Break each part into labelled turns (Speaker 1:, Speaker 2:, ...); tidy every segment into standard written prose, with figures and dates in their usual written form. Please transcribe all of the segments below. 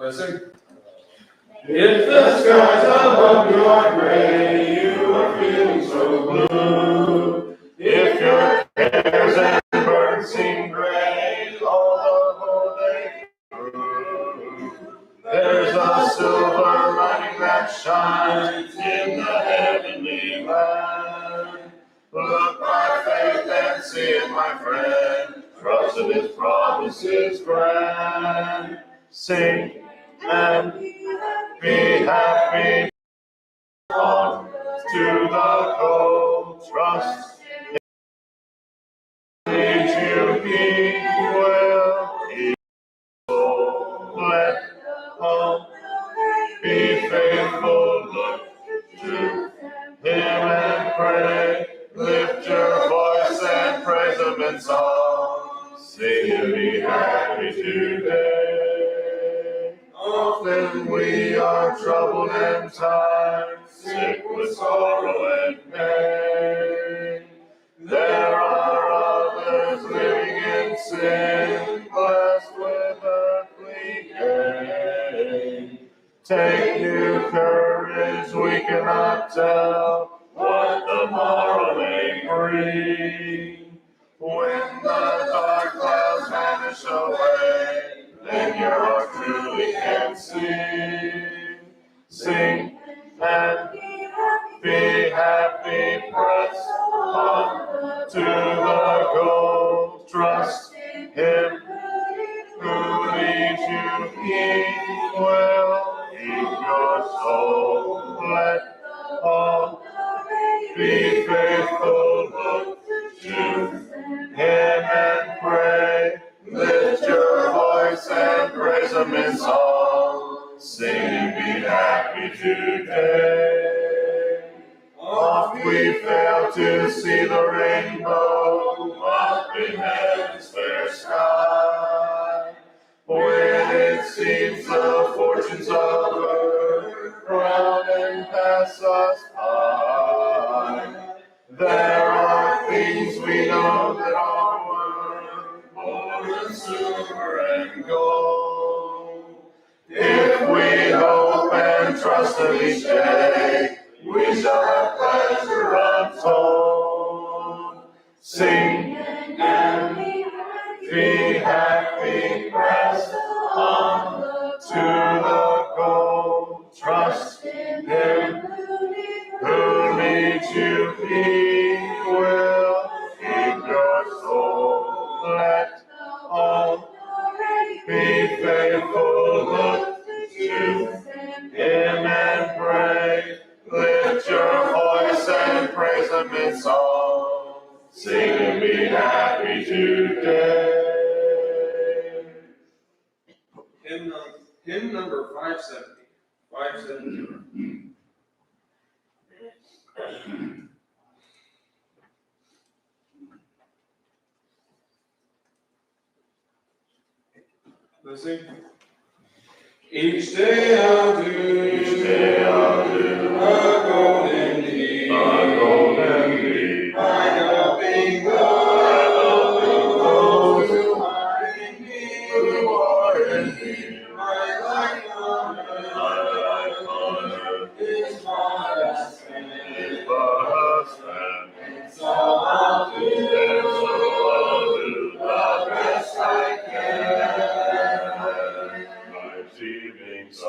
Speaker 1: Listen. If the skies above you are gray, you are feeling so blue. If your cares and burdens seem gray all the whole day through, there's a silver lining that shines in the heavenly land. Look by faith and see it, my friend. Trust in His promises grand. Sing and be happy. On to the goal. Trust in you. He will. He will. Let all be faithful. Look to Him and pray. Lift your voice and praise Him in song. Sing and be happy today. Often we are troubled and tired, sick with sorrow and pain. There are others living in sin, blessed with earthly gain. Take new courage, we cannot tell what the morrow may bring. When the dark clouds vanish away, then your heart truly can sing. Sing and be happy, press on to the goal. Trust Him who leads you. He will keep your soul. Let all be faithful. Look to Him and pray. Lift your voice and praise Him in song. Sing and be happy today. Oft we fail to see the rainbow up in heaven's fair sky. When it seems the fortunes of earth crowd and pass us by, there are things we know that are worth more than silver and gold. If we hope and trust Him each day, we shall have pleasure untold. Sing and be happy, press on to the goal. Trust Him who leads you. He will keep your soul. Let all be faithful. Look to Him and pray. Lift your voice and praise Him in song. Sing and be happy today. Hymn number 570. 570. Listen. Each day I'll do a golden deed, by helping those who are in need, my life on earth is but a strand, and so I'll do the best I can. Sun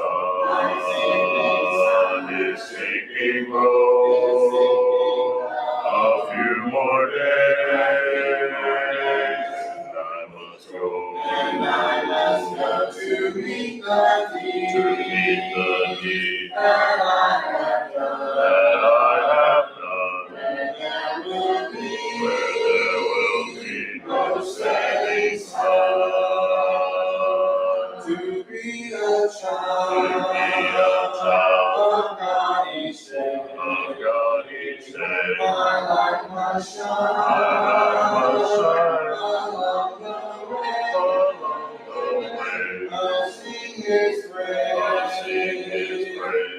Speaker 1: is sinking low. A few more days, and I must go to meet the need that I have done. Where there will be no setting sun. To be a child of God each day. My life must shine along the way. I'll sing His praise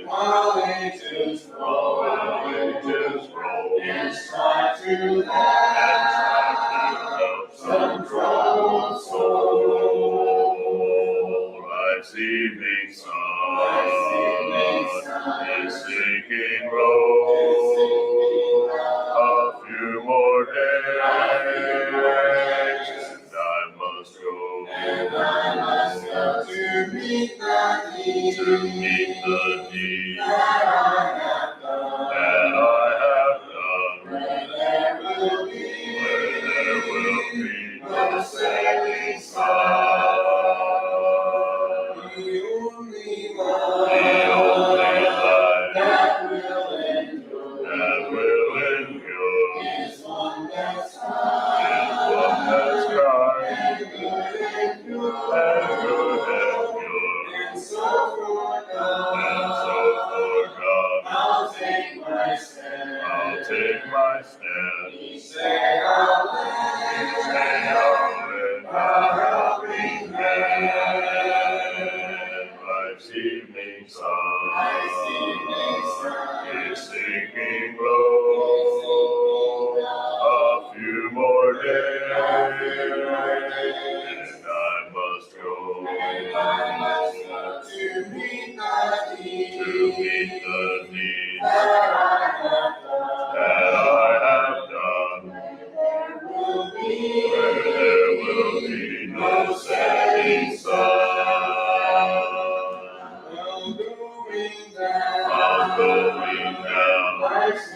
Speaker 1: while ages roll. It's time to have some troubled soul. Life's evening sun is sinking low. A few more days, and I must go. To meet the need that I have done. Where there will be no setting sun. The only life that will endure is one that's kind and good and pure. And so for God, I'll take my stand. He said I'll lend a helping hand. Life's evening sun is sinking low. A few more days, and I must go to meet the need that I have done. Where there will be no setting sun. I'm going down life's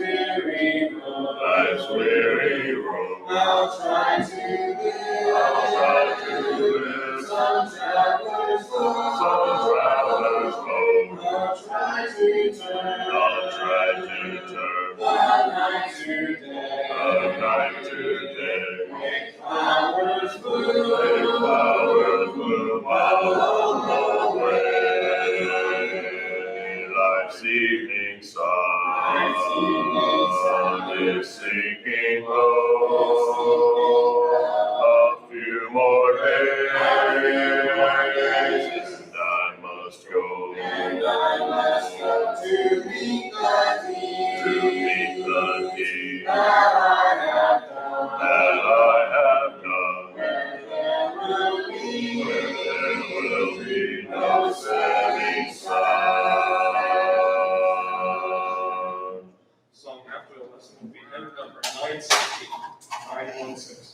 Speaker 1: weary road. I'll try to live some traveler's load. I'll try to turn the night to day. Make flowers bloom along the way. Life's evening sun is sinking low. A few more days, and I must go to meet the need that I have done. Where there will be no setting sun.
Speaker 2: Song after the lesson will be hymn number 916. 916.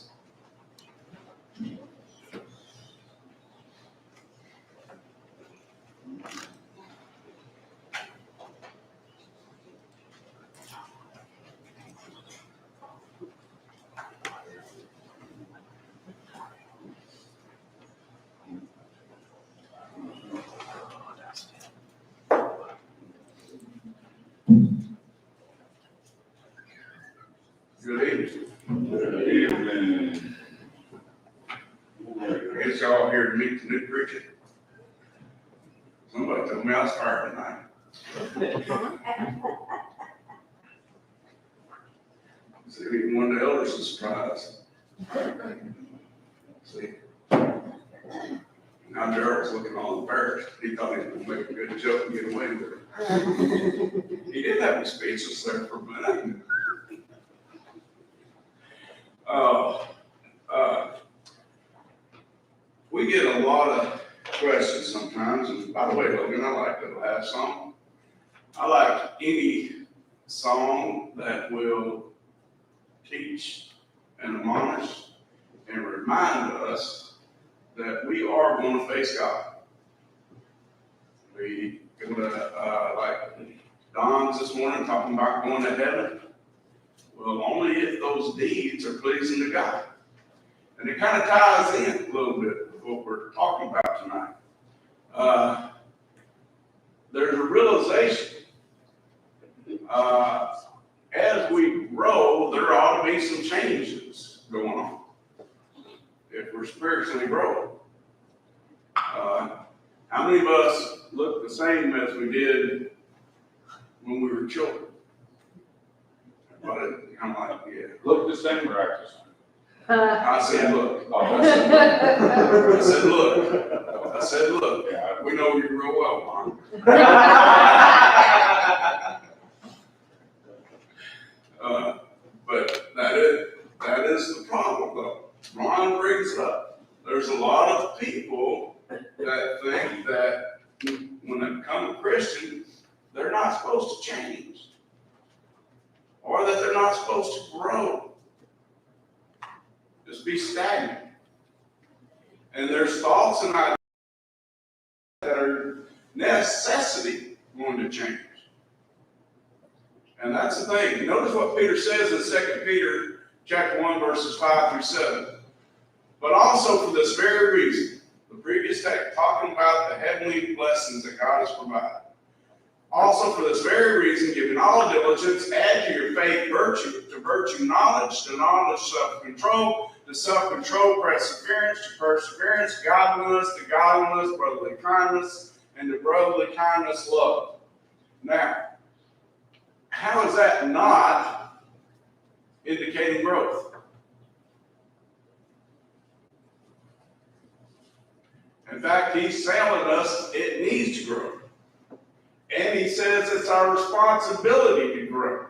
Speaker 3: Good evening. Good evening. I guess y'all here to meet the new preacher. Somebody told me I was tired tonight. See, even one of the elders was surprised. See? Now Daryl's looking all embarrassed. He thought he was going to make a good joke and get away with it. He did have me speechless there for a minute. We get a lot of questions sometimes, and by the way, Logan, I like the last song. I like any song that will teach and admonish and remind us that we are going to face God. We go to, like Don's this morning talking about going to heaven. Well, only if those deeds are pleasing to God. And it kind of ties in a little bit with what we're talking about tonight. There's a realization. As we grow, there ought to be some changes going on. If we're spiritually growing. How many of us look the same as we did when we were children? I'm like, yeah.
Speaker 4: Look the same or act the same?
Speaker 3: I said, look.
Speaker 4: Oh,
Speaker 3: I said, look. I said, look.
Speaker 4: Yeah.
Speaker 3: We know you real well, Ron. But that is the problem, though. Ron brings it up. There's a lot of people that think that Christian, they're not supposed to change, or that they're not supposed to grow. Just be stagnant. And there's thoughts and ideas that are necessity going to change. And that's the thing. Notice what Peter says in 2 Peter chapter 1, verses 5 through 7. But also for this very reason, the previous text talking about the heavenly blessings that God has provided. Also for this very reason, giving all diligence, add to your faith virtue, to virtue knowledge, to knowledge self-control, to self-control perseverance, to perseverance godliness, to godliness brotherly kindness, and to brotherly kindness love. Now, how is that not indicating growth? In fact, he's telling us it needs to grow. And he says it's our responsibility to grow.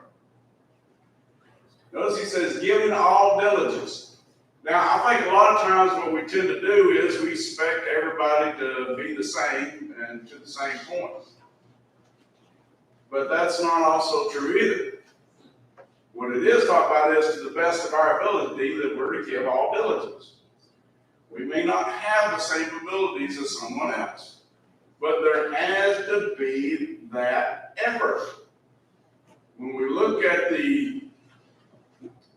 Speaker 3: Notice he says, giving all diligence. Now, I think a lot of times what we tend to do is we expect everybody to be the same and to the same point. But that's not also true either. What it is talked about is to the best of our ability that we're to give all diligence. We may not have the same abilities as someone else, but there has to be that effort. When we look at the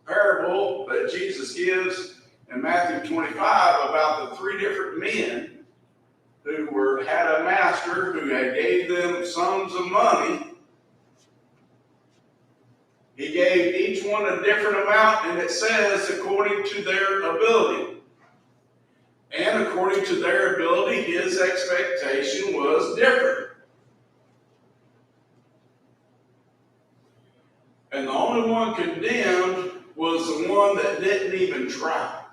Speaker 3: parable that Jesus gives in Matthew 25 about the three different men who had a master who had gave them sums of money, he gave each one a different amount, and it says according to their ability. And according to their ability, his expectation was different. And the only one condemned was the one that didn't even try.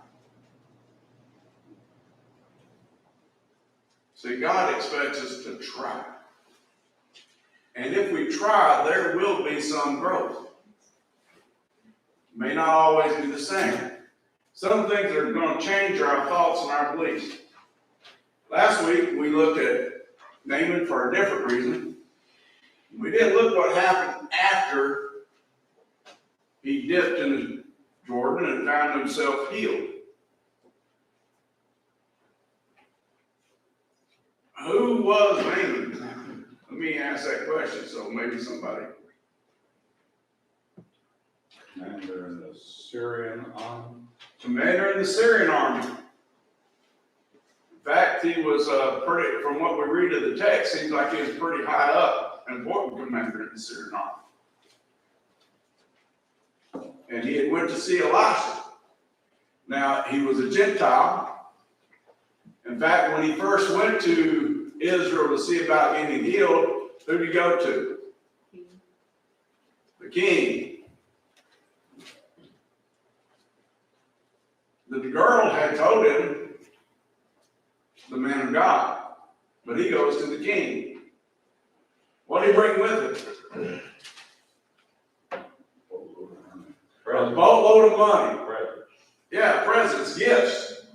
Speaker 3: See, God expects us to try. And if we try, there will be some growth. May not always be the same. Some things that are going to change our thoughts and our beliefs. Last week, we looked at Naaman for a different reason. We didn't look what happened after he dipped in the Jordan and found himself healed. Who was Naaman? Let me ask that question so maybe somebody.
Speaker 1: Commander in the Syrian army.
Speaker 3: Commander in the Syrian army. In fact, he was pretty, from what we read of the text, seems like he was pretty high up, an important commander in the Syrian army. And he had went to see Elisha. Now, he was a Gentile. In fact, when he first went to Israel to see about getting healed, who did he go to? The king. The girl had told him, the man of God, but he goes to the king. What did he bring with him? A boatload of money. Yeah, presents, gifts.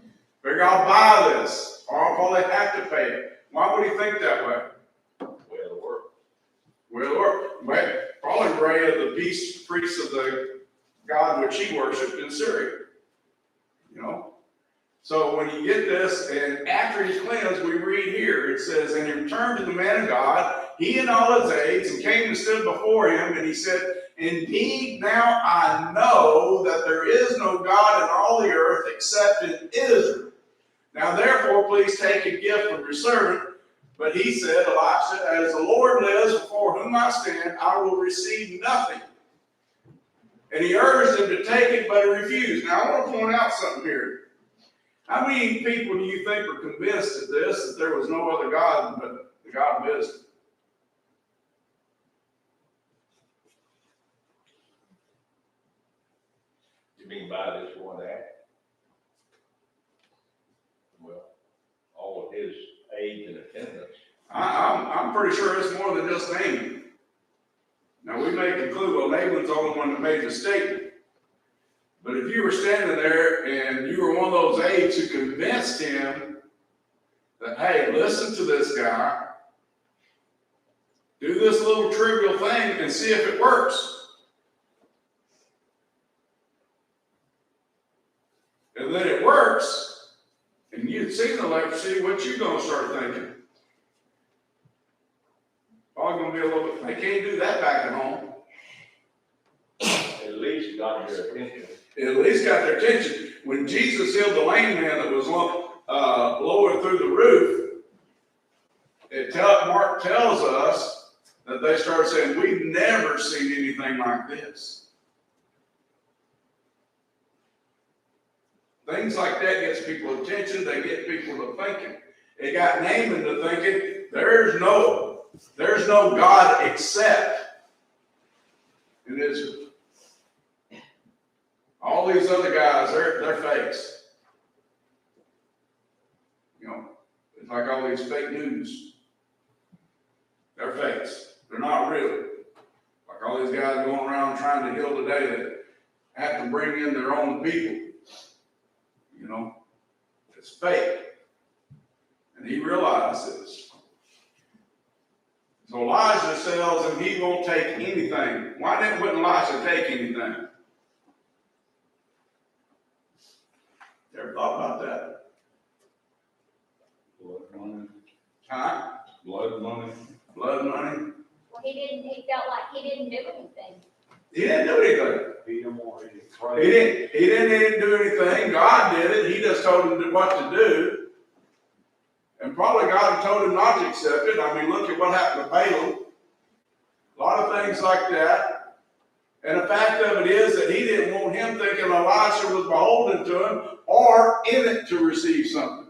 Speaker 3: Figure I'll buy this, or I'll probably have to pay it. Why would he think that way?
Speaker 1: Way of the world.
Speaker 3: Way of the world. Well, probably Ray of the priests of the God which he worshipped in Syria. You know? So when you get this, and after he's cleansed, we read here, it says, and he returned to the man of God, he and all his aides, and came and stood before him, and he said, indeed, now I know that there is no God in all the earth except in Israel. Now therefore, please take a gift from your servant. But he said, Elisha, as the Lord lives before whom I stand, I will receive nothing. And he urged him to take it, but he refused. Now I want to point out something here. How many people do you think were convinced of this, that there was no other God but the God of Israel?
Speaker 1: You mean by this one act? Well, all of his aid and attendance.
Speaker 3: I'm pretty sure it's more than just Naaman. Now we may conclude, well, Naaman's the only one that made the statement. But if you were standing there and you were one of those aides who convinced him that, hey, listen to this guy, Do this little trivial thing and see if it works. And then it works, and you've seen the leprosy, what you gonna start thinking? Probably gonna be a little bit, they can't do that back at home.
Speaker 1: At least got their attention.
Speaker 3: At least got their attention. When Jesus healed the lame man that was lowered through the roof, Mark tells us that they started saying, we've never seen anything like this. Things like that gets people attention, they get people to thinking. It got Naaman to thinking, there's no God except in Israel. All these other guys, they're fakes. You know, it's like all these fake news. They're fakes. They're not real. Like all these guys going around trying to heal today that have to bring in their own people. You know, it's fake. And he realized this. So Elijah tells him he won't take anything. Wouldn't Elijah take anything? You ever thought about that?
Speaker 1: Blood money.
Speaker 3: Huh?
Speaker 1: Blood money.
Speaker 3: Blood money?
Speaker 4: Well, he felt like he didn't do anything.
Speaker 3: He didn't do anything.
Speaker 1: He didn't want it.
Speaker 3: He didn't do anything. God did it. He just told him what to do. And probably God told him not to accept it. I mean, look at what happened to Balaam. A lot of things like that. And the fact of it is that he didn't want him thinking Elisha was beholden to him or in it to receive something.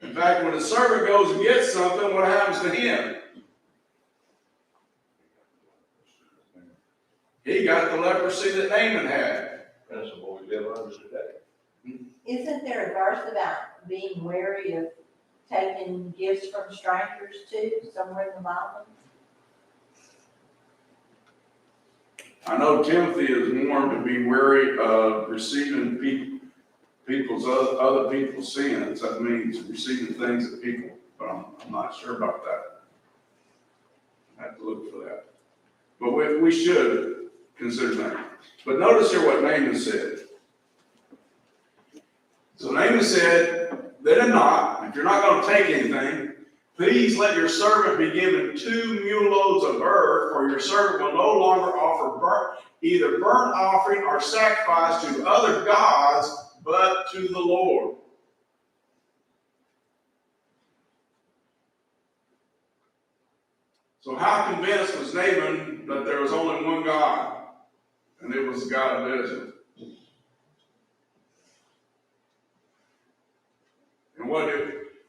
Speaker 3: In fact, when the servant goes and gets something, what happens to him? He got the leprosy that Naaman had.
Speaker 1: That's what we live under today.
Speaker 5: Isn't there a verse about being wary of taking gifts from strangers too, somewhere in the Bible?
Speaker 3: I know Timothy is warned to be wary of receiving other people's sins. That means receiving things that people, but I'm not sure about that. I have to look for that. But we should consider that. But notice here what Naaman said. So Naaman said, then not, if you're not going to take anything, please let your servant be given 2 mule loads of earth, for your servant will no longer offer either burnt offering or sacrifice to other gods, but to the Lord. So how convinced was Naaman that there was only one God, and it was the God of Israel?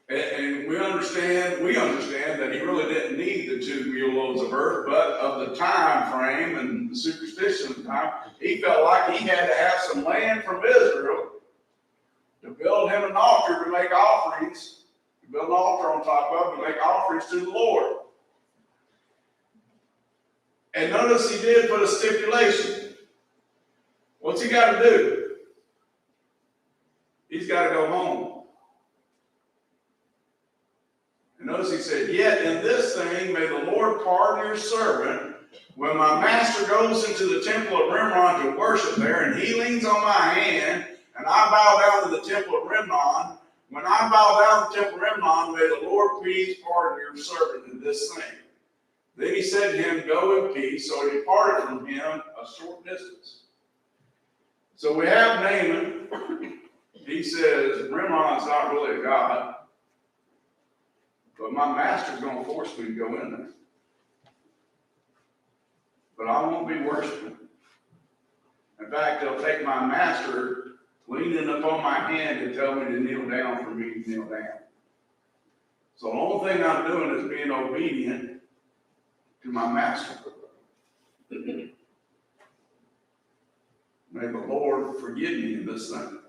Speaker 3: And we understand that he really didn't need the 2 mule loads of earth, but of the time frame and the superstition of the time, he felt like he had to have some land from Israel to build him an altar to make offerings, to build an altar on top of to make offerings to the Lord. And notice he did put a stipulation. What's he got to do? He's got to go home. And notice he said, yet in this thing may the Lord pardon your servant when my master goes into the temple of Rimmon to worship there, and he leans on my hand, and I bow down to the temple of Rimmon. When I bow down to the temple of Rimmon, may the Lord please pardon your servant in this thing. Then he said to him, go in peace. So he departed from him a short distance. So we have Naaman. He says, Rimmon's not really a god, but my master's going to force me to go in there. But I won't be worshiping. In fact, they'll take my master leaning upon my hand and tell me to kneel down for me to kneel down. So the only thing I'm doing is being obedient to my master. May the Lord forgive me in this thing.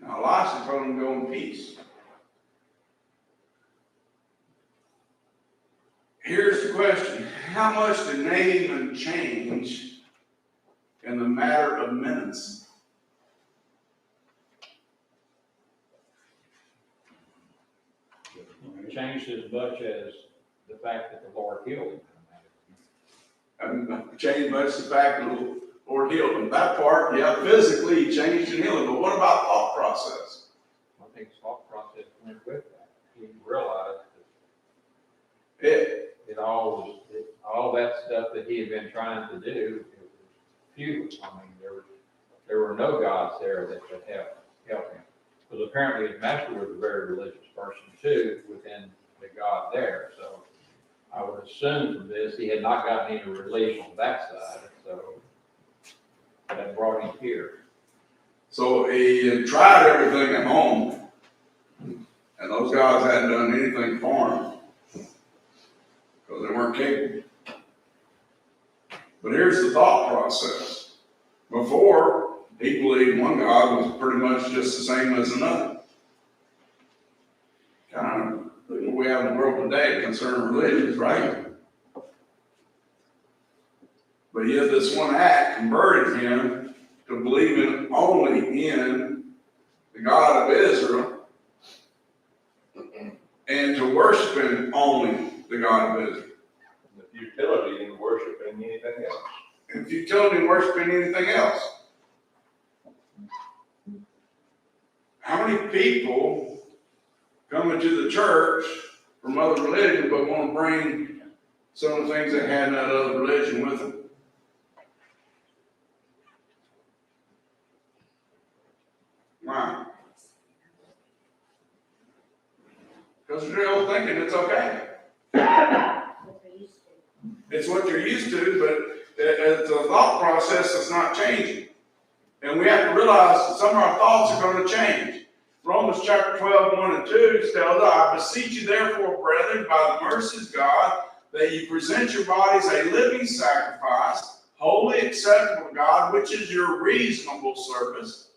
Speaker 3: Now Elisha told him to go in peace. Here's the question. How much did Naaman change in the matter of minutes?
Speaker 6: changed as much as the fact that the Lord healed him.
Speaker 3: And changed much the fact that the Lord healed him. That part, yeah, physically he changed and healed him, but what about thought process?
Speaker 6: I think his thought process went with that. He realized
Speaker 3: It,
Speaker 6: that all that stuff that he had been trying to do, it was futile. I mean, there were no gods there that could help him. Because apparently his master was a very religious person too, within the God there. So I would assume from this, he had not gotten any relief on that side, so that brought him here.
Speaker 3: so he had tried everything at home, and those gods hadn't done anything for him, because they weren't capable. But here's the thought process. Before, he believed one God was pretty much just the same as another. Kind of what we have in the world today concerning religions, right? But yet this one act converted him to believing only in the God of Israel and to worshiping only the God of Israel.
Speaker 1: The futility in worshiping anything else.
Speaker 3: And futility in worshiping anything else. How many people come into the church from other religions but want to bring some of the things they had in that other religion with them? Why? Because they're all thinking it's okay. It's what you're used to, but it's a thought process that's not changing. And we have to realize that some of our thoughts are going to change. Romans chapter 12, 1 and 2 tells us, I beseech you therefore, brethren, by the mercies of God, that you present your bodies a living sacrifice, wholly acceptable to God, which is your reasonable service.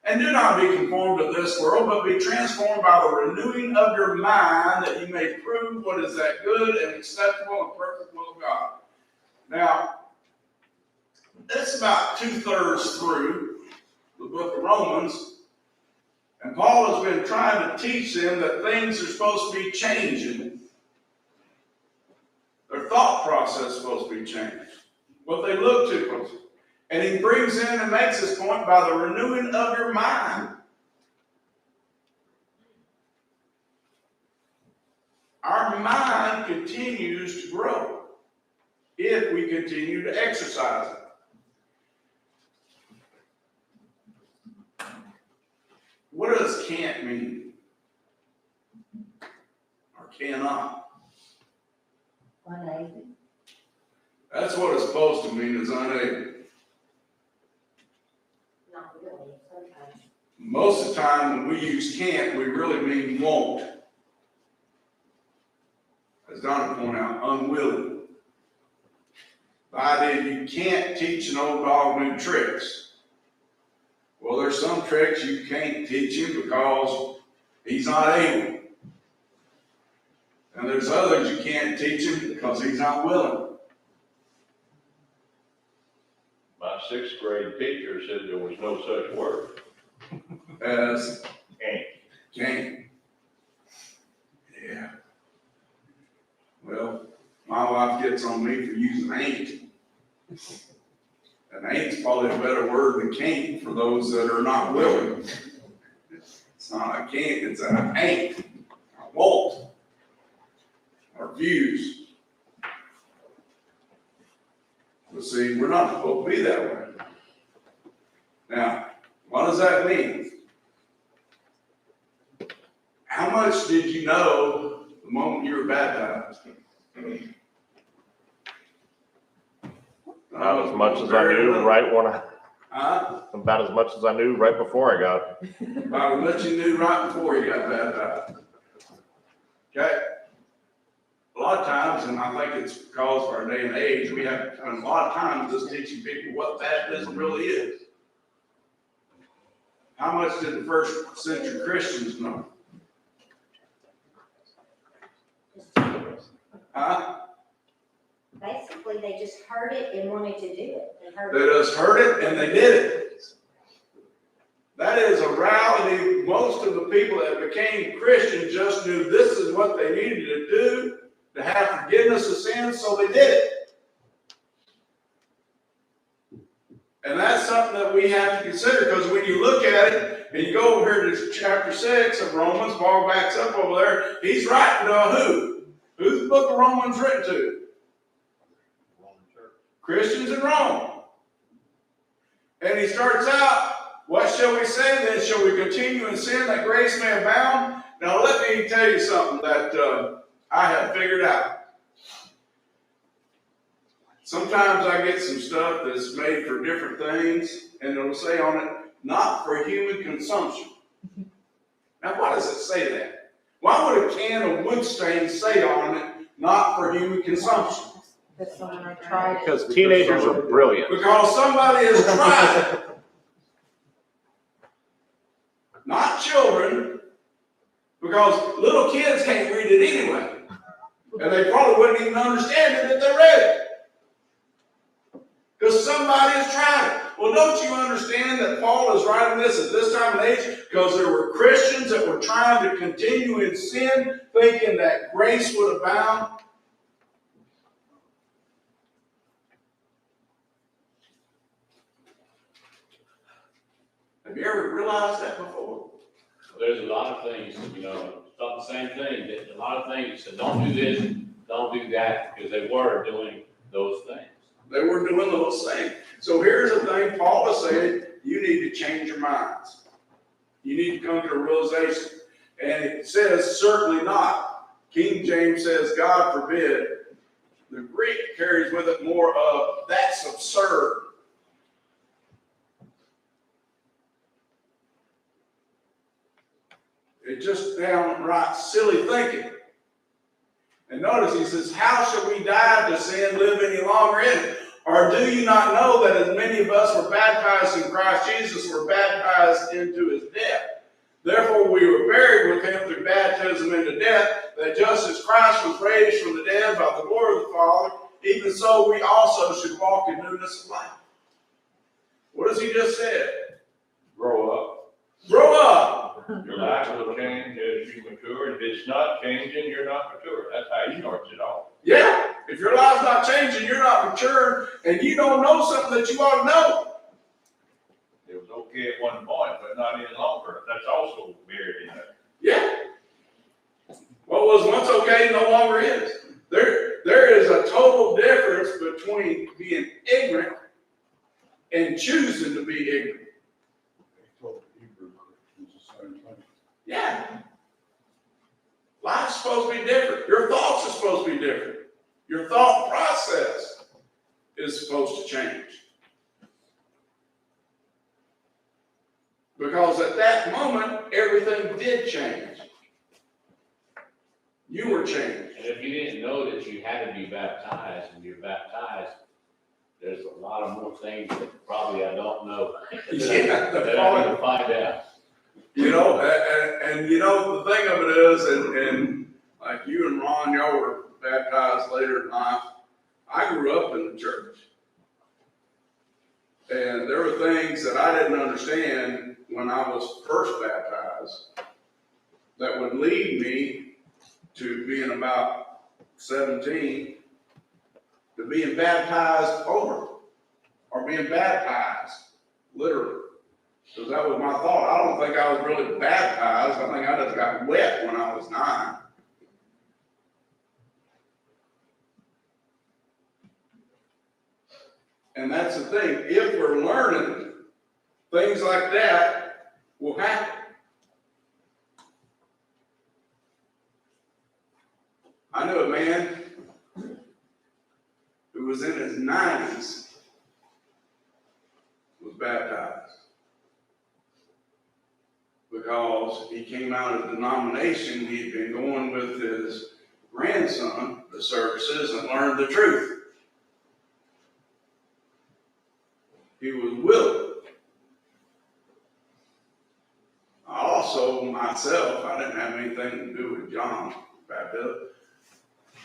Speaker 3: And do not be conformed to this world, but be transformed by the renewing of your mind, that you may prove what is that good and acceptable and perfect will of God. Now, that's about 2/3 through the book of Romans, and Paul has been trying to teach them that things are supposed to be changing. Their thought process is supposed to be changed. What they look to. And he brings in and makes this point by the renewing of your mind. Our mind continues to grow if we continue to exercise it. What does can't mean? Or cannot?
Speaker 5: Unable.
Speaker 3: That's what it's supposed to mean, is unable.
Speaker 5: Not really, sometimes.
Speaker 3: Most of the time when we use can't, we really mean won't. As Donna pointed out, unwilling. The idea you can't teach an old dog new tricks. Well, there's some tricks you can't teach him because he's not able. And there's others you can't teach him because he's not willing.
Speaker 1: My 6th grade teacher said there was no such word.
Speaker 3: As
Speaker 1: Can't.
Speaker 3: can't. Yeah. Well, my wife gets on me for using ain't. And ain't's probably a better word than can't for those that are not willing. It's not a can't, it's a ain't. I won't. Our views. But see, we're not supposed to be that way. Now, what does that mean? How much did you know the moment you were baptized?
Speaker 7: About as much as I knew right when about as much as I knew right before I got.
Speaker 3: About as much you knew right before you got baptized. Okay? A lot of times, and I think it's because of our day and age, we have to spend a lot of time just teaching people what baptism really is. How much did the first century Christians know?
Speaker 8: Basically, they just heard it and wanted to do it.
Speaker 3: They just heard it and they did it. That is a reality. Most of the people that became Christian just knew this is what they needed to do to have forgiveness of sins, so they did it. And that's something that we have to consider, because when you look at it, and you go over here to chapter 6 of Romans, Paul backs up over there, he's writing to who? Who's the book of Romans written to? Christians in Rome. And he starts out, what shall we say then? Shall we continue in sin that grace may abound? Now let me tell you something that I have figured out. Sometimes I get some stuff that's made for different things, and it'll say on it, not for human consumption. Now why does it say that? Why would a can of wood stain say on it, not for human consumption?
Speaker 5: Because someone tried it.
Speaker 7: Because teenagers are brilliant.
Speaker 3: Because somebody has tried it. Not children, because little kids can't read it anyway. And they probably wouldn't even understand it if they read it. Because somebody has tried it. Well, don't you understand that Paul is writing this at this time and age? Because there were Christians that were trying to continue in sin, thinking that grace would abound. Have you ever realized that before?
Speaker 8: There's a lot of things, you know, it's not the same thing, that a lot of things that don't do this, don't do that, because they were doing those things.
Speaker 3: They were doing those things. So here's the thing Paul is saying, you need to change your minds. You need to come to a realization. And it says, certainly not. King James says, God forbid. The Greek carries with it more of, that's absurd. It's just downright silly thinking. And notice he says, how shall we die to sin, live any longer in it? Or do you not know that as many of us were baptized in Christ Jesus, were baptized into his death? Therefore we were buried with him through baptism into death, that just as Christ was raised from the dead by the glory of the Father, even so we also should walk in newness of life. What has he just said?
Speaker 1: Grow up.
Speaker 3: Grow up.
Speaker 1: Your life will change as you mature. If it's not changing, you're not mature. That's how he starts it off.
Speaker 3: Yeah. If your life's not changing, you're not maturing, and you don't know something that you ought to know.
Speaker 1: It was okay at one point, but not any longer. That's also buried in there.
Speaker 3: Yeah. What was once okay no longer is. There is a total difference between being ignorant and choosing to be ignorant. Yeah. Life's supposed to be different. Your thoughts are supposed to be different. Your thought process is supposed to change. Because at that moment, everything did change. You were changed.
Speaker 8: And if you didn't know that you had to be baptized, and you're baptized, there's a lot of more things that probably I don't know.
Speaker 3: Yeah,
Speaker 8: That I need to find out.
Speaker 3: You know, and you know, the thing of it is, and like you and Ron, y'all were baptized later in life. I grew up in the church. And there were things that I didn't understand when I was first baptized that would lead me to being about 17 to being baptized over or being baptized, literally. Because that was my thought. I don't think I was really baptized. I think I just got wet when I was 9. And that's the thing. If we're learning, things like that will happen. I knew a man who was in his 90s was baptized. Because he came out of the denomination, he'd been going with his grandson, the services, and learned the truth. He was willing. Also, myself, I didn't have anything to do with John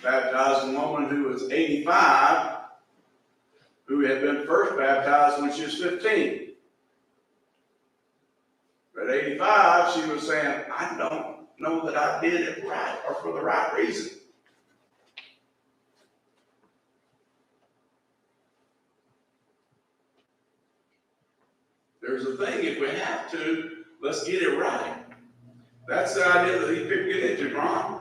Speaker 3: baptized a woman who was 85, who had been first baptized when she was 15. At 85, she was saying, I don't know that I did it right or for the right reason. There's a thing, if we have to, let's get it right. That's the idea that he could get into, Ron.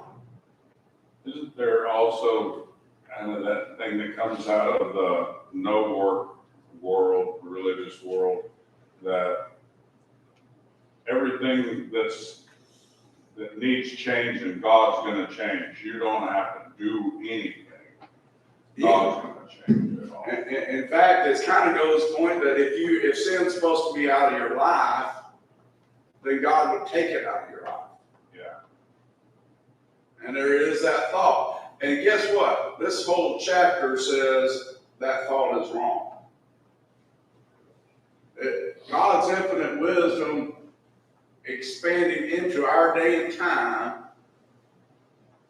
Speaker 1: Isn't there also kind of that thing that comes out of the no work world, religious world, that everything that needs change and God's gonna change. You don't have to do anything. God's gonna change it all.
Speaker 3: In fact, it's kind of goes to the point that if sin's supposed to be out of your life, then God would take it out of your life.
Speaker 1: Yeah.
Speaker 3: And there is that thought. And guess what? This whole chapter says that thought is wrong. God's infinite wisdom expanding into our day and time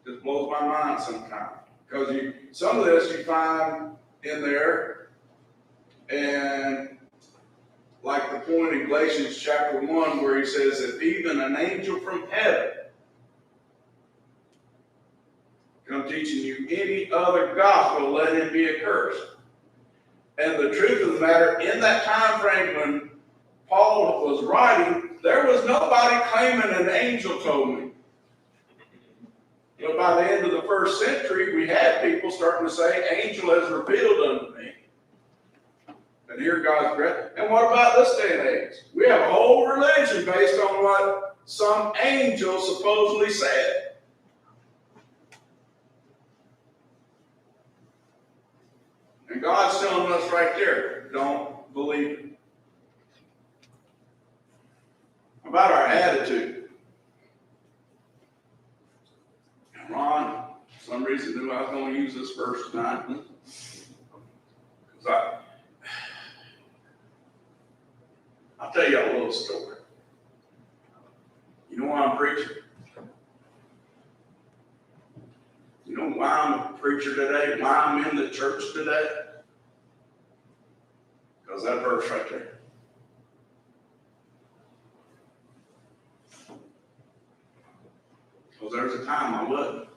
Speaker 3: just blows my mind sometimes. Because some of this you find in there, and like the point in Galatians chapter 1 where he says, if even an angel from heaven come teaching you any other gospel, let him be accursed. And the truth of the matter, in that time frame when Paul was writing, there was nobody claiming an angel told me. But by the end of the first century, we had people starting to say, angel has revealed unto me. And here God's great. And what about this day and age? We have a whole religion based on what some angel supposedly said. And God's telling us right there, don't believe it. About our attitude. Ron, for some reason, knew I was going to use this verse tonight. Because I'll tell you a little story. You know why I'm preaching? You know why I'm a preacher today? Why I'm in the church today? Because that verse right there. Because there's a time I wasn't.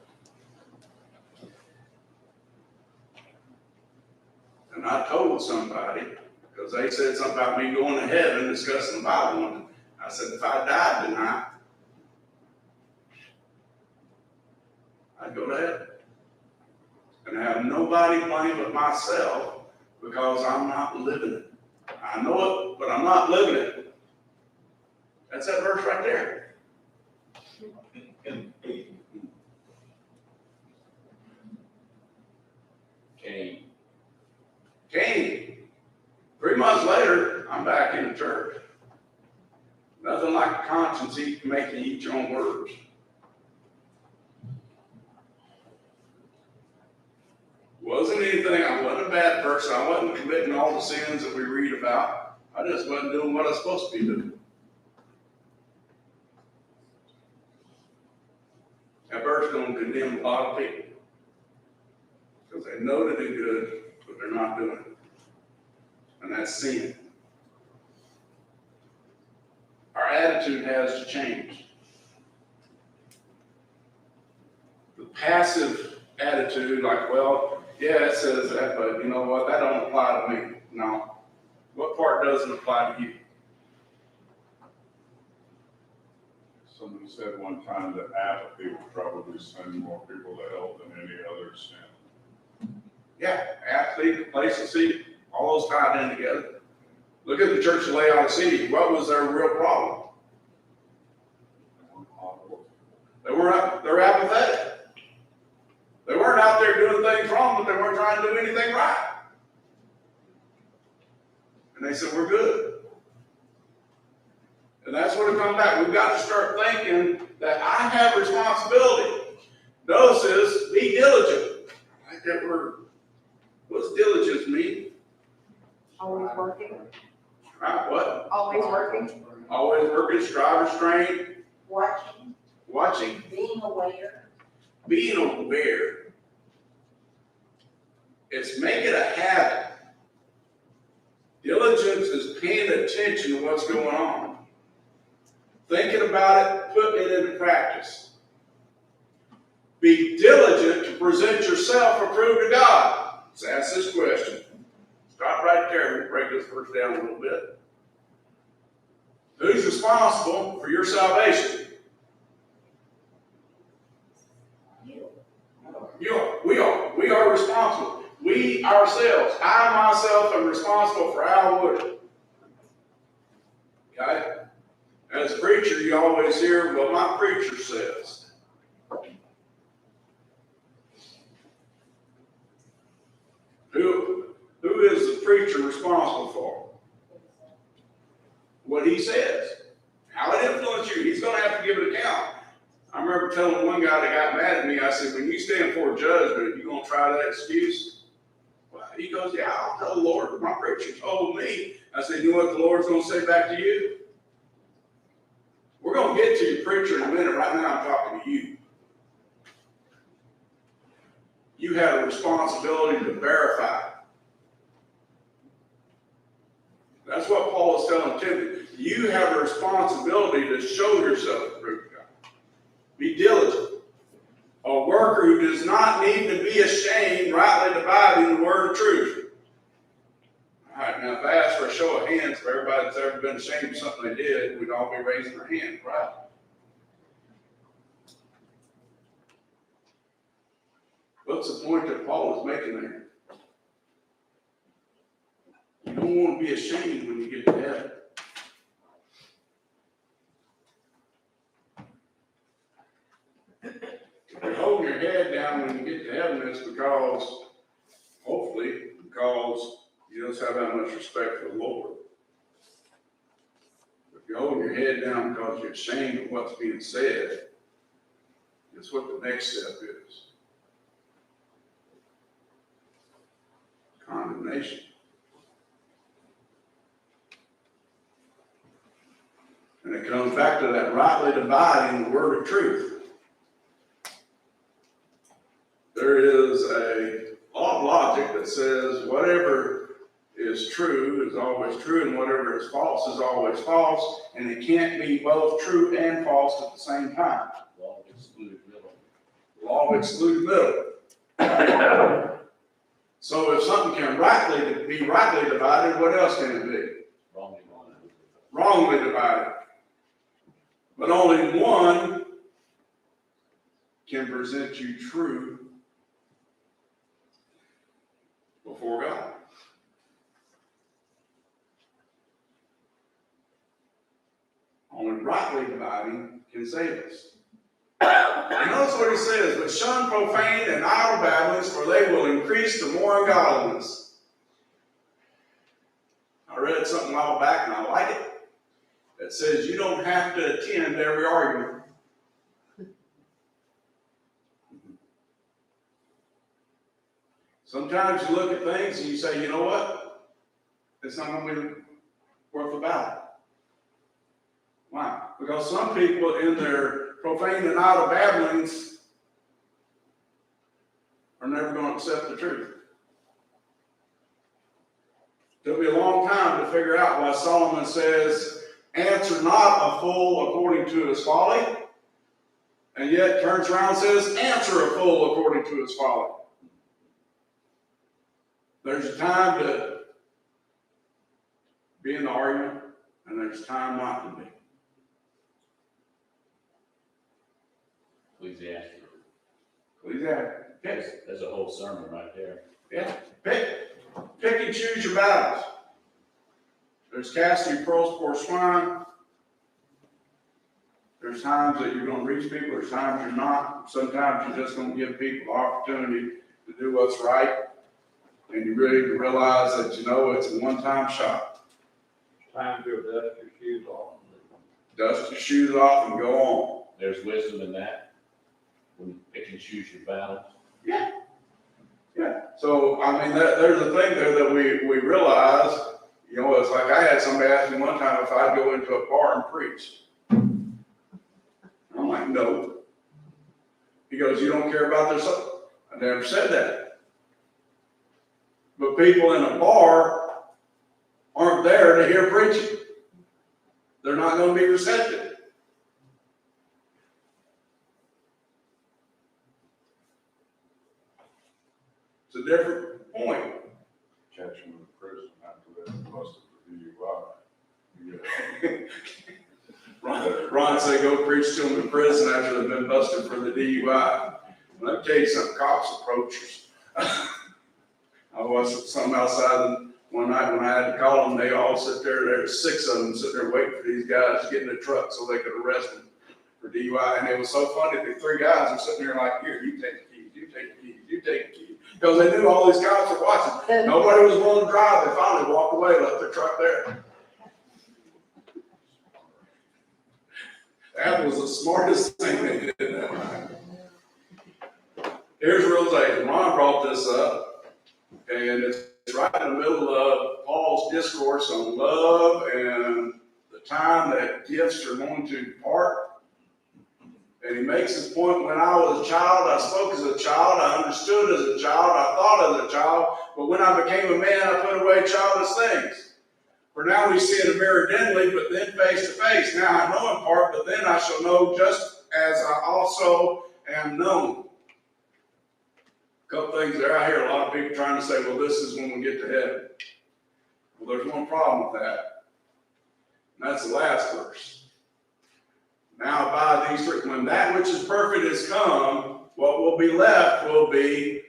Speaker 3: And I told somebody, because they said something about me going to heaven discussing the Bible. And I said, if I died tonight, I'd go to heaven. And have nobody blame but myself because I'm not living it. I know it, but I'm not living it. That's that verse right there. Cain. 3 months later, I'm back in the church. Nothing like a conscience making you eat your own words. Wasn't anything, I wasn't a bad person. I wasn't committing all the sins that we read about. I just wasn't doing what I was supposed to be doing. That verse going to condemn a lot of people. Because they know that they're good, but they're not doing it. And that's sin. Our attitude has to change. The passive attitude, like, well, yeah, it says that, but you know what? That don't apply to me. No. What part doesn't apply to you?
Speaker 1: Somebody said one time that apathy will probably send more people to hell than any other sin.
Speaker 3: Yeah, apathy, complacency, all those tied in together. Look at the church of Laodicea. What was their real problem? They're apathetic. They weren't out there doing things wrong, but they weren't trying to do anything right. And they said, we're good. And that's what it comes back. We've got to start thinking that I have responsibility. Notice this, be diligent. I like that word. What's diligence mean?
Speaker 5: Always working.
Speaker 3: Right, what?
Speaker 5: Always working.
Speaker 3: Always working, strive, restrained,
Speaker 5: Watching.
Speaker 3: watching,
Speaker 5: Being aware.
Speaker 3: being aware. It's make it a habit. Diligence is paying attention to what's going on. thinking about it, putting it into practice. Be diligent to present yourself approved to God. Let's ask this question. Stop right there and break this verse down a little bit. Who's responsible for your salvation? You are. We are. We are responsible. We ourselves, I myself am responsible for Al Woodard. Okay? As a preacher, you always hear, well, my preacher says. Who is the preacher responsible for? What he says. How it influenced you. He's going to have to give an account. I remember telling one guy that got mad at me, I said, when you stand for judgment, you going to try that excuse? Well, he goes, yeah, I'll tell the Lord. My preacher told me. I said, you know what the Lord's going to say back to you? We're going to get to your preacher in a minute. Right now, I'm talking to you. You have a responsibility to verify. That's what Paul is telling Timothy. You have a responsibility to show yourself approved to God. Be diligent. A worker who does not need to be ashamed, rightly dividing the word of truth. All right, now if I ask for a show of hands for everybody that's ever been ashamed of something they did, we'd all be raising our hand, right? What's the point that Paul is making there? You don't want to be ashamed when you get to heaven. If you're holding your head down when you get to heaven, it's because, hopefully, because you just have that much respect for the Lord. If you're holding your head down because you're ashamed of what's being said, it's what the next step is. Condemnation. And it comes back to that rightly dividing the word of truth. There is a law of logic that says whatever is true is always true, and whatever is false is always false, and it can't be both true and false at the same time.
Speaker 8: Law of excluded middle.
Speaker 3: Law of excluded middle. So if something can be rightly divided, what else can it be?
Speaker 8: Wrongly divided.
Speaker 3: Wrongly divided. But only one can present you true before God. Only rightly dividing can save us. And notice what he says, but shun profane and idle babblings, for they will increase to more ungodliness. I read something a while back and I like it. That says you don't have to attend every argument. Sometimes you look at things and you say, you know what? It's not going to be worth the battle. Why? Because some people in their profane and idle babblings are never going to accept the truth. It'll be a long time to figure out why Solomon says, answer not a fool according to his folly, and yet turns around and says, answer a fool according to his folly. There's a time to be in the argument, and there's time not to be.
Speaker 8: Ecclesiastes.
Speaker 3: Pick.
Speaker 8: There's a whole sermon right there.
Speaker 3: Yeah, pick and choose your battles. There's casting pearls before swine. There's times that you're going to reach people. There's times you're not. Sometimes you're just going to give people the opportunity to do what's right. And you really realize that, you know, it's a one-time shot.
Speaker 6: Time to dust your shoes off.
Speaker 3: Dust your shoes off and go on.
Speaker 8: There's wisdom in that. When you pick and choose your battles.
Speaker 3: Yeah. So, I mean, there's a thing there that we realize, you know, it's like I had somebody ask me one time if I'd go into a bar and preach. I'm like, no. He goes, you don't care about this? I never said that. But people in a bar aren't there to hear preaching. They're not going to be receptive. I'd say go preach to them in prison after they've been busted for the DUI. Let me tell you something, cops approach us. I watched something outside one night when I had to call them, they all sit there, there were 6 of them sitting there waiting for these guys to get in the truck so they could arrest them for DUI. And it was so funny, the 3 guys are sitting there like, here, you take the keys, you take the keys, you take the keys. Because they knew all these cops were watching. Nobody was willing to drive. They finally walked away, left their truck there. That was the smartest thing they did that night. Here's realization. Ron brought this up, and it's right in the middle of Paul's discourse on love and the time that gifts are going to depart. And he makes his point, when I was a child, I spoke as a child, I understood as a child, I thought as a child, but when I became a man, I put away childish things. For now we see in a mirror dimly, but then face to face. Now I know in part, but then I shall know just as I also am known. A couple things there. I hear a lot of people trying to say, well, this is when we get to heaven. Well, there's one problem with that. And that's the last verse. Now by these 3, when that which is perfect is come, what will be left will be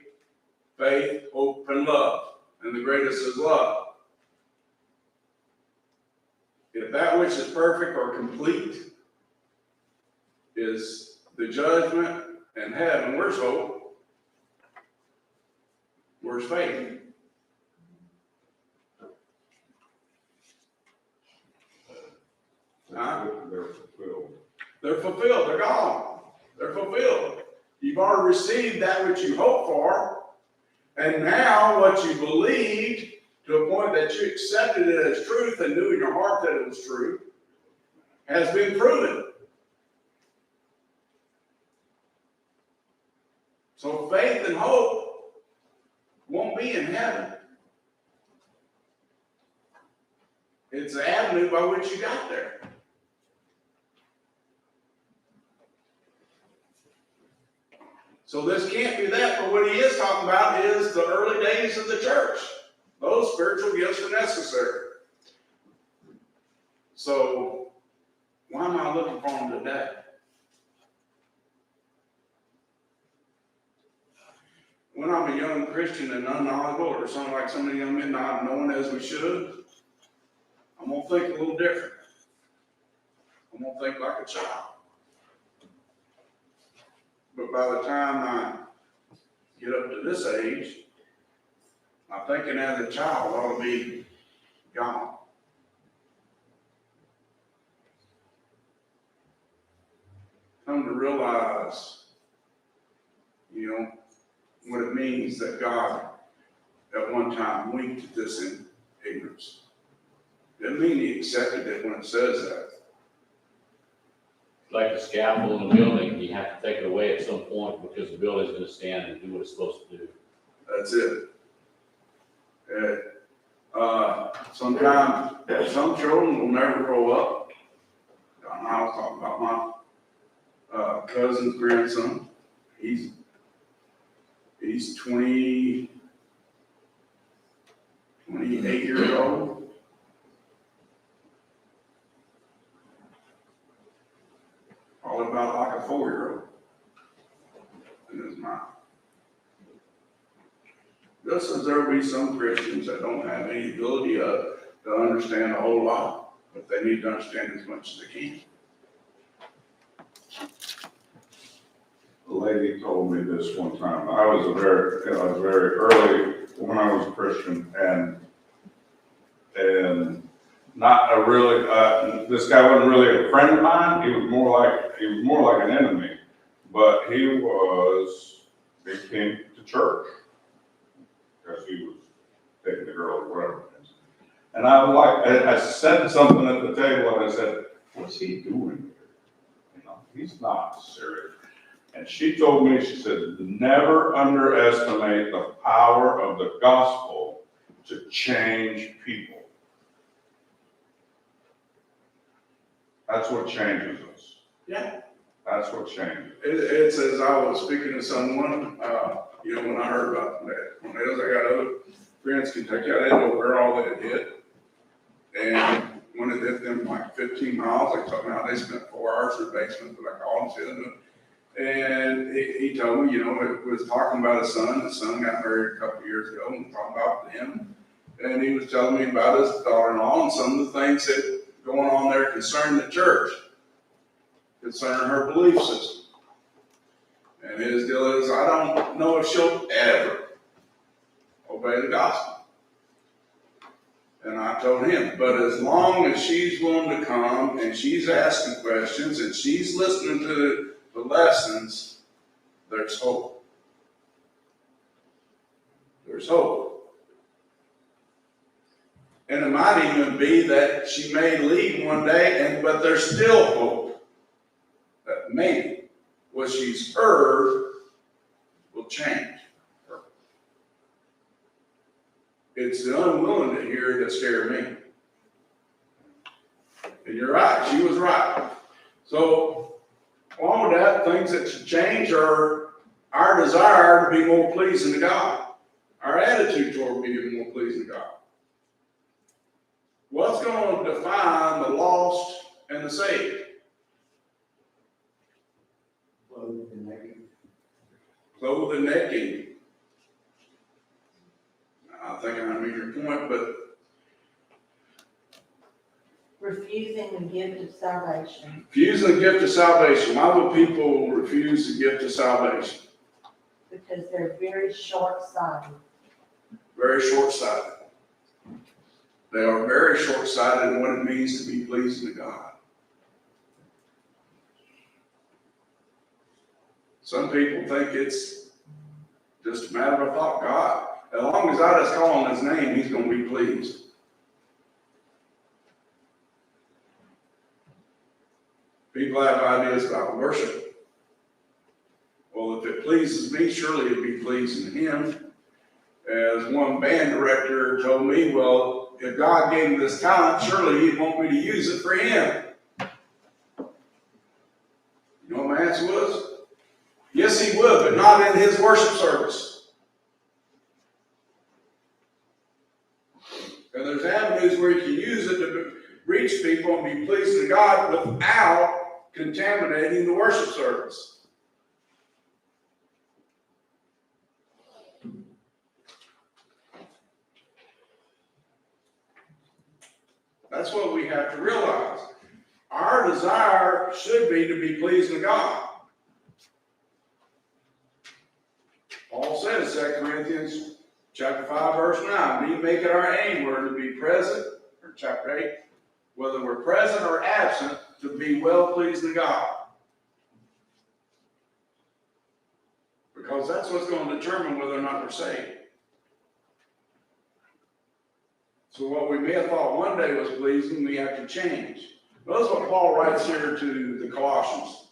Speaker 3: faith, hope, and love. And the greatest is love. If that which is perfect or complete is the judgment and heaven, where's hope? Where's faith? Huh?
Speaker 1: They're fulfilled.
Speaker 3: They're fulfilled. They're gone. They're fulfilled. You've already received that which you hoped for, and now what you believed to a point that you accepted it as truth and knew in your heart that it was true has been proven. So faith and hope won't be in heaven. It's the avenue by which you got there. So this can't be that, but what he is talking about is the early days of the church. Those spiritual gifts were necessary. So why am I looking for them today? When I'm a young Christian and unknowledgeable, or something like some of the young men not knowing as we should, I'm going to think a little different. I'm going to think like a child. But by the time I get up to this age, my thinking as a child ought to be gone. Come to realize, what it means that God at one time winked at this in ignorance. Doesn't mean he accepted it when it says that.
Speaker 8: Like the scaffold in the building, you have to take it away at some point because the building's gonna stand and do what it's supposed to do.
Speaker 3: That's it. Sometimes some children will never grow up. I was talking about my cousin's grandson. He's 28 years old. All about like a 4-year-old in his mind. Just as there will be some Christians that don't have any ability to understand a whole lot, but they need to understand as much as they can.
Speaker 1: A lady told me this one time. I was very early when I was a Christian, and not a really. This guy wasn't really a friend of mine. He was more like an enemy. But he came to church because he was taking the girl or whatever. And I said something at the table, and I said, "What's he doing here? He's not serious." And she told me, she said, "Never underestimate the power of the gospel to change people." That's what changes us.
Speaker 3: Yeah.
Speaker 1: That's what changes.
Speaker 3: It says, I was speaking to someone, when I heard about that. When I got other friends in Kentucky, I didn't know where all that hit. And when it hit them like 15 miles, they told me how they spent 4 hours in the basement, but I called and said, and he told me, it was talking about his son. His son got married a couple of years ago and talking about them. And he was telling me about his daughter-in-law and some of the things that going on there concern the church, concern her belief system. And his deal is, I don't know if she'll ever obey the gospel. And I told him, but as long as she's willing to come and she's asking questions and she's listening to the lessons, there's hope. There's hope. And it might even be that she may leave one day, but there's still hope that maybe what she's heard will change her. It's the unwilling to hear that scared me. And you're right, she was right. So, along with that, things that should change are our desire to be more pleasing to God. Our attitude toward being more pleasing to God. What's going to define the lost and the saved?
Speaker 9: Clothed and naked.
Speaker 3: Clothed and naked. I think I made your point, but
Speaker 5: Refusing the gift of salvation.
Speaker 3: refusing the gift of salvation. Why would people refuse the gift of salvation?
Speaker 5: Because they're very short-sighted.
Speaker 3: Very short-sighted. They are very short-sighted in what it means to be pleasing to God. Some people think it's just a matter of thought. God, as long as I just call on his name, he's going to be pleased. People have ideas about worship. Well, if it pleases me, surely it'd be pleasing to him. As one band director told me, well, if God gave me this talent, surely he'd want me to use it for him. You know what my answer was? Yes, he would, but not in his worship service. And there's avenues where you can use it to reach people and be pleasing to God without contaminating the worship service. That's what we have to realize. Our desire should be to be pleasing to God. Paul said in 2 Corinthians chapter 5, verse 9, we make it our aim, we're to be present, or chapter 8, whether we're present or absent, to be well pleasing to God. Because that's what's going to determine whether or not we're saved. So what we may have thought one day was pleasing, we have to change. Notice what Paul writes here to the Colossians.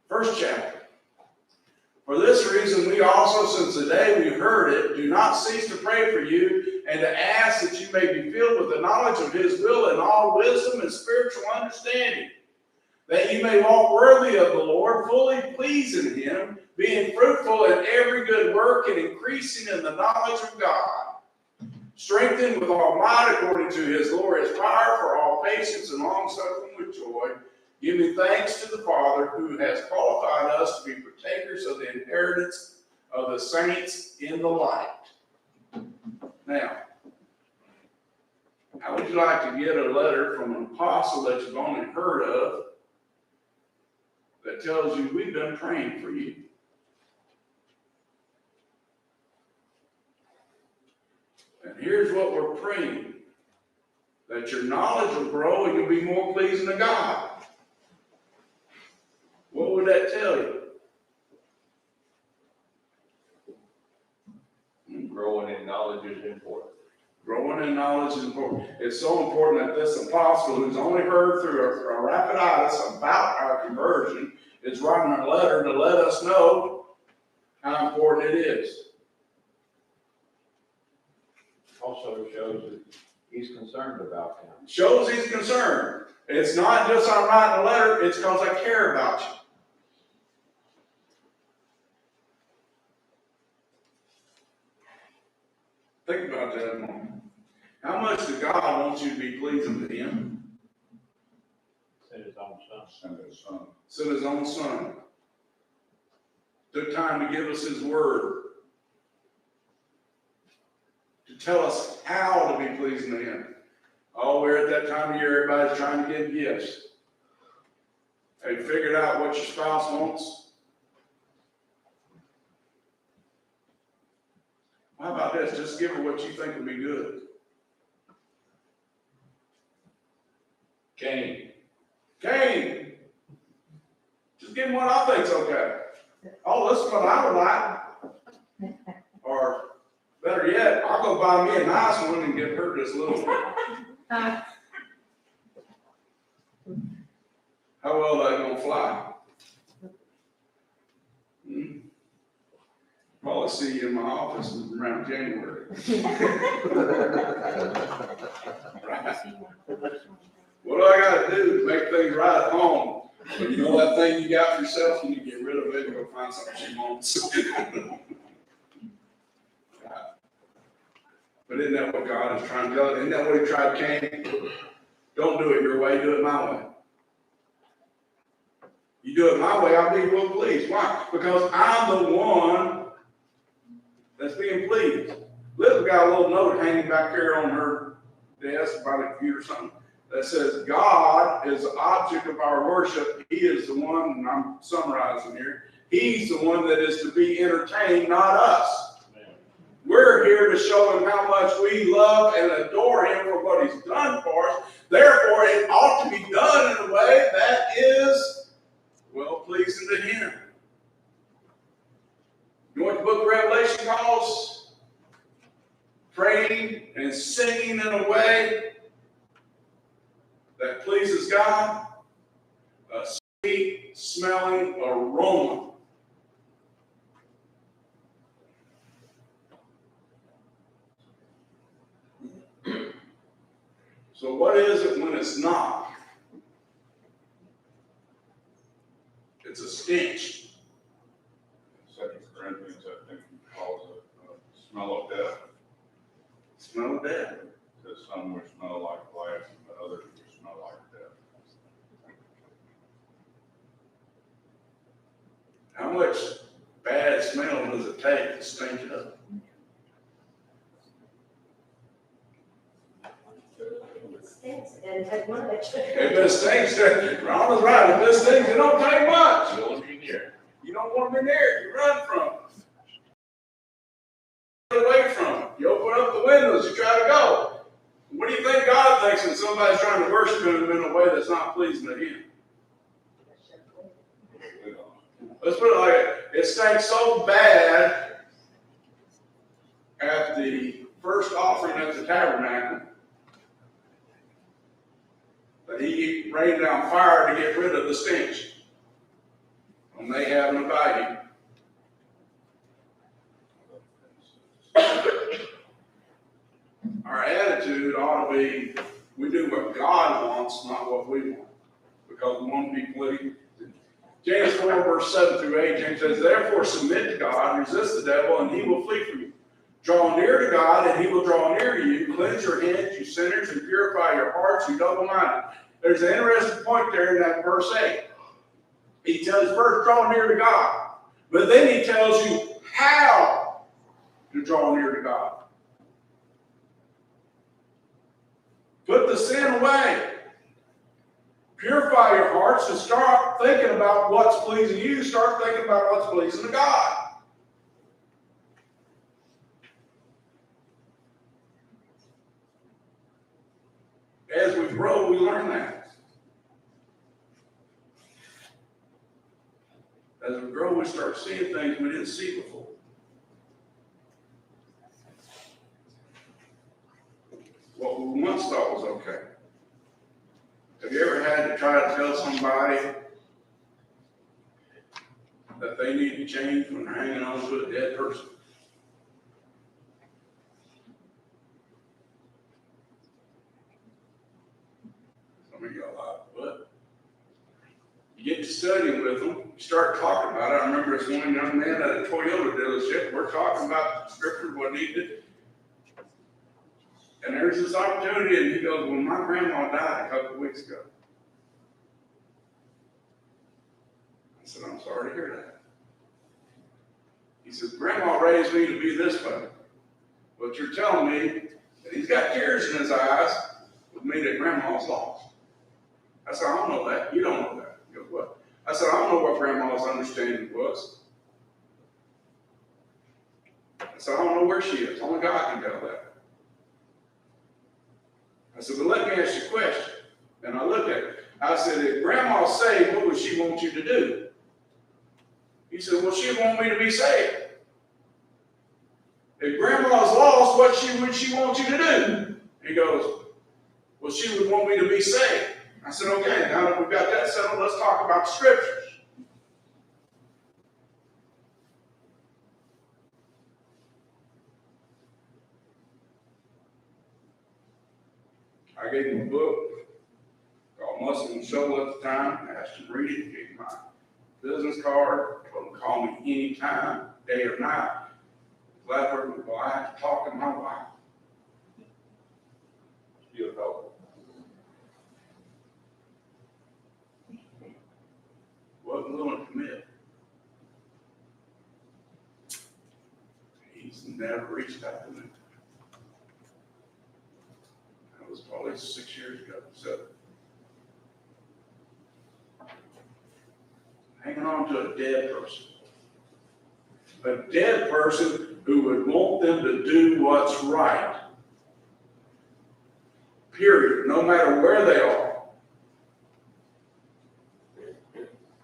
Speaker 3: First chapter. For this reason, we also, since the day we heard it, do not cease to pray for you and to ask that you may be filled with the knowledge of his will and all wisdom and spiritual understanding, that you may walk worthy of the Lord, fully pleasing him, being fruitful in every good work and increasing in the knowledge of God, strengthened with all might according to his glorious power for all patience and long-suffering with joy, giving thanks to the Father who has qualified us to be partakers of the inheritance of the saints in the light. Now, how would you like to get a letter from an apostle that you've only heard of that tells you we've been praying for you? And here's what we're praying, that your knowledge will grow and you'll be more pleasing to God. What would that tell you?
Speaker 6: Growing in knowledge is important.
Speaker 3: Growing in knowledge is important. It's so important that this apostle, who's only heard through a Rapiditis about our conversion, is writing a letter to let us know how important it is.
Speaker 6: Also shows that he's concerned about them.
Speaker 3: Shows he's concerned. It's not just I'm writing a letter, it's because I care about you. Think about that a moment. How much does God want you to be pleasing to him?
Speaker 8: Send his own son.
Speaker 1: Send his son.
Speaker 3: Sent his own son. Took time to give us his word. To tell us how to be pleasing to him. Oh, we're at that time of year, everybody's trying to give gifts. Have you figured out what your spouse wants? How about this? Just give her what you think would be good.
Speaker 8: Cain.
Speaker 3: Cain. Just give him what I think's okay. Oh, this is what I would like. Or better yet, I'll go buy me a nice one and give her this little one. How well that gonna fly? Probably see you in my office around January. Right. What do I gotta do to make things right at home? You know that thing you got for yourself, you need to get rid of it and go find something she wants. But isn't that what God is trying to tell? Isn't that what he tried Cain? Don't do it your way, do it my way. You do it my way, I'll be well pleased. Why? Because I'm the one that's being pleased. Liz got a little note hanging back here on her desk, by the computer or something, that says, God is the object of our worship. He is the one, and I'm summarizing here, he's the one that is to be entertained, not us. We're here to show him how much we love and adore him for what he's done for us. Therefore, it ought to be done in a way that is well-pleasing to him. You know what the book of Revelation calls? Praying and singing in a way that pleases God. A sweet-smelling aroma. So what is it when it's not? It's a stench.
Speaker 1: 2 Corinthians, I think, calls it smell of death.
Speaker 3: Smell of death.
Speaker 1: Because some will smell like life, but others will smell like death.
Speaker 3: How much bad smell does it take to stink it up?
Speaker 5: And take one
Speaker 3: If it stinks, Ron was right. If it stinks, it don't take much.
Speaker 8: You don't want to be near.
Speaker 3: You don't want to be near it. You run from it. Get away from it. You open up the windows. You try to go. What do you think God thinks when somebody's trying to worship him in a way that's not pleasing to him? Let's put it like it stinks so bad at the first offering at the tabernacle that he rained down fire to get rid of the stench. And they have an abiding. Our attitude ought to be, we do what God wants, not what we want. Because we want to be pleased. James 4, verse 7 through 8, James says, therefore submit to God, resist the devil, and he will flee from you. Draw near to God, and he will draw near to you. Cleanse your hands, you sinners, and purify your hearts, you double-minded. There's an interesting point there in that verse 8. He tells first, draw near to God. But then he tells you how to draw near to God. Put the sin away. Purify your hearts and start thinking about what's pleasing you. Start thinking about what's pleasing to God. As we grow, we learn that. As we grow, we start seeing things we didn't see before. What we once thought was okay. Have you ever had to try to tell somebody that they need to change when they're hanging on to a dead person? Some of y'all like, what? You get to studying with them, you start talking about it. I remember this one young man at a Toyota dealership. We're talking about the scripture, what he did. And there's this opportunity, and he goes, well, my grandma died a couple of weeks ago. I said, I'm sorry to hear that. He says, Grandma raised me to be this way. But you're telling me that he's got tears in his eyes with me that Grandma's lost. I said, I don't know that. You don't know that. He goes, what? I said, I don't know what Grandma's understanding was. I said, I don't know where she is. Only God can tell that. I said, but let me ask you a question. And I looked at it. I said, if Grandma's saved, what would she want you to do? He said, well, she'd want me to be saved. If Grandma's lost, what would she want you to do? He goes, well, she would want me to be saved. I said, okay, now that we've got that settled, let's talk about the scriptures. I gave him a book called Muscle and Soul at the time. I asked him to read it, gave him my business card, told him to call me anytime, day or night. Glad well, I have to talk to my wife.
Speaker 6: Beautiful.
Speaker 3: Wasn't willing to commit. He's never reached out to me. That was probably 6 years ago. So, hanging on to a dead person. A dead person who would want them to do what's right. Period. No matter where they are.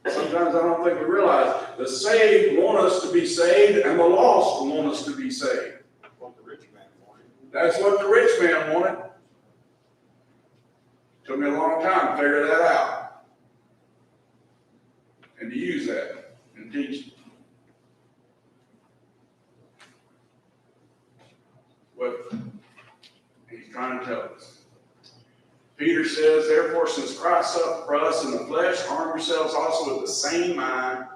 Speaker 3: Sometimes I don't think we realize the saved want us to be saved and the lost want us to be saved.
Speaker 2: What the rich man wanted.
Speaker 3: That's what the rich man wanted. Took me a long time to figure that out. And to use that and teach it. What he's trying to tell us. Peter says, therefore, since Christ suffered for us in the flesh, arm yourselves also with the same mind.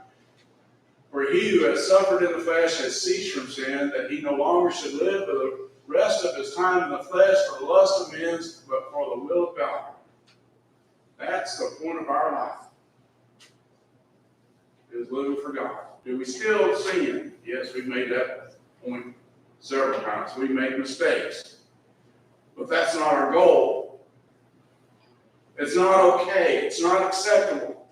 Speaker 3: For he who has suffered in the flesh has ceased from sin, that he no longer should live for the rest of his time in the flesh for the lust of men, but for the will of God. That's the point of our life, is living for God. Do we still sin? Yes, we've made that point several times. We make mistakes. But that's not our goal. It's not okay. It's not acceptable.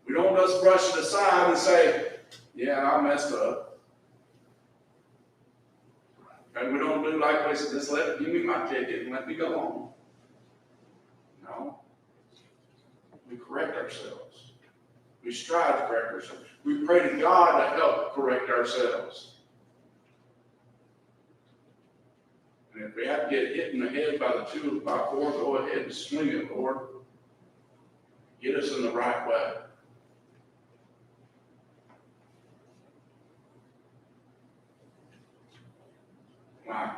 Speaker 3: We don't just brush it aside and say, yeah, I messed up. And we don't do like this, just give me my ticket and let me go on. No. We correct ourselves. We strive to correct ourselves. We pray to God to help correct ourselves. And if we have to get hit in the head by the 2 by 4, go ahead and swing it, Lord. Get us in the right way. Why?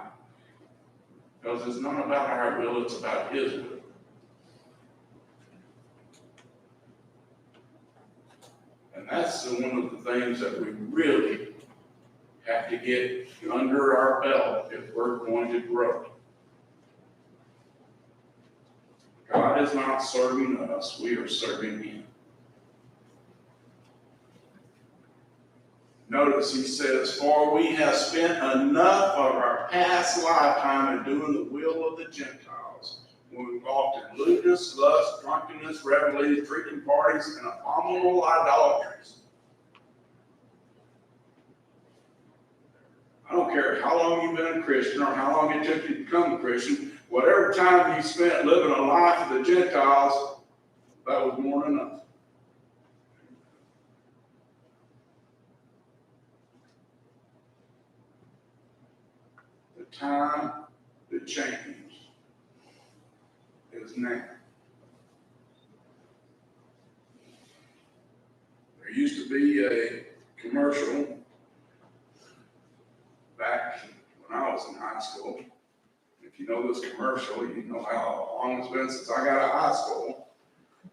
Speaker 3: Because it's not about our will, it's about His will. And that's one of the things that we really have to get under our belt if we're going to grow. God is not serving us, we are serving Him. Notice he says, for we have spent enough of our past lifetime in doing the will of the Gentiles, when we walked in lewdness, lust, drunkenness, revelries, drinking parties, and abominable idolatries. I don't care how long you've been a Christian or how long it took you to become a Christian, whatever time you spent living a life of the Gentiles, that was more than enough. The time to change is now. There used to be a commercial back when I was in high school. If you know this commercial, you know how long it's been since I got out of high school.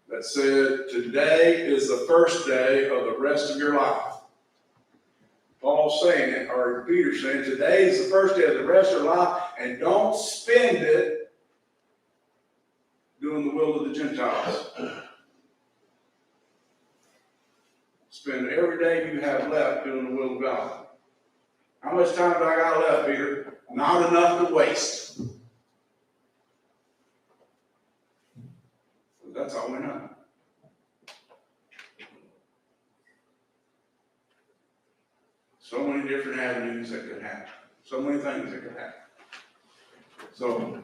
Speaker 3: That said, today is the first day of the rest of your life. Paul's saying it, or Peter's saying, today is the first day of the rest of their life, and don't spend it doing the will of the Gentiles. Spend every day you have left doing the will of God. How much time do I got left, Peter? Not enough to waste. That's all we know. So many different avenues that could happen. So many things that could happen. So,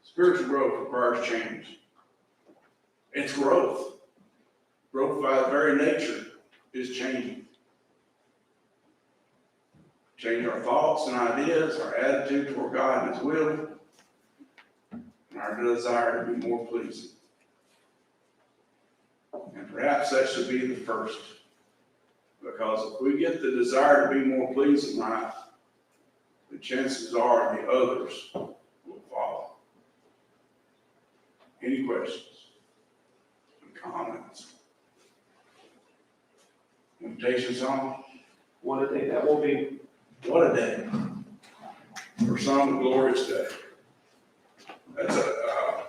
Speaker 3: spiritual growth requires change. It's growth. Growth by its very nature is changing. Change our thoughts and ideas, our attitude toward God and His will, and our desire to be more pleasing. And perhaps that should be the first. Because if we get the desire to be more pleasing right, the chances are the others will follow. Any questions? Any comments? Invitation song?
Speaker 2: What a day that will be.
Speaker 3: What a day. For some, a glorious day. That's a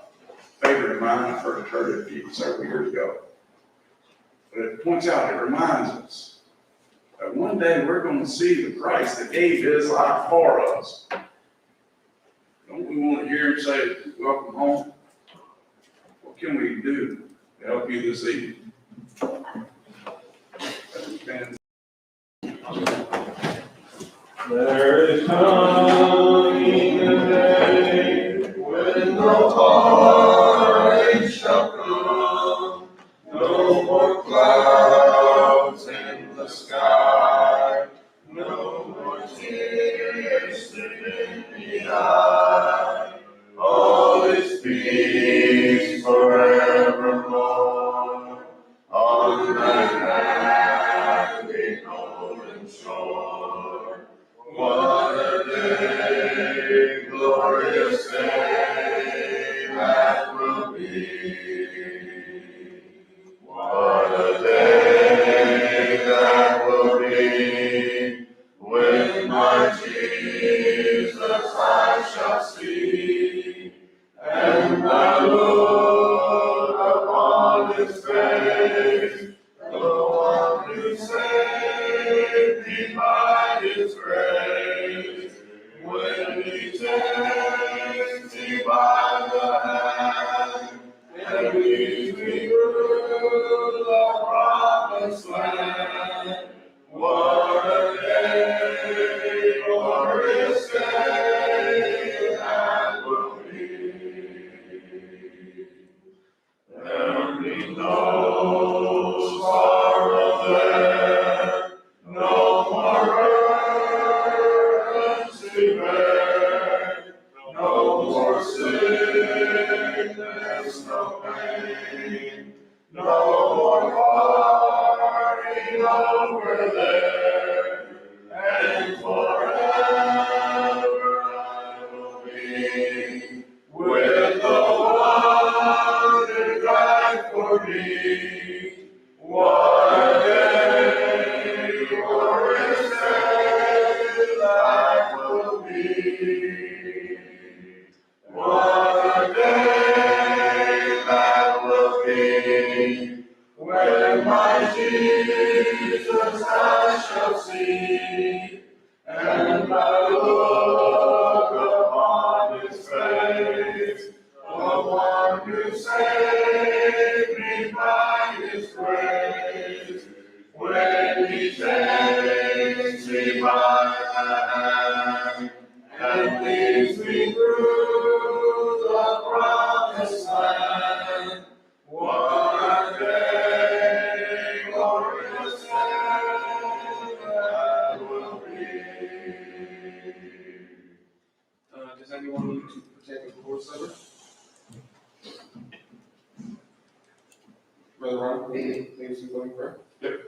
Speaker 3: favorite of mine. I first heard it several years ago. But it points out, it reminds us that one day we're going to see the Christ that gave His life for us. Don't we want to hear Him say, welcome home? What can we do to help you this evening?
Speaker 1: There is coming a day when no heartache shall come, no more clouds in the sky, no more tears in the eye. All is peace forevermore on that happy golden shore. What a day, glorious day that will be. What a day that will be, when my Jesus I shall see, and I look upon His face, the one who saved me by His grace. When He takes me by the hand and leads me through the promised land, what a day, glorious day that will be. There'll be no sorrow there, no more burdens to bear, no more sickness, no pain, no more parting over there, and forever I will be with the one who died for me. What a day, glorious day that will be. What a day that will be, when my Jesus I shall see, and I look upon His face, the one who saved me by His grace. When He takes me by the hand and leads me through the promised land, what a day, glorious day that will be.
Speaker 2: Does anyone need to partake of the Lord's Supper? Brother Ron, please, you going for it?
Speaker 3: Yep.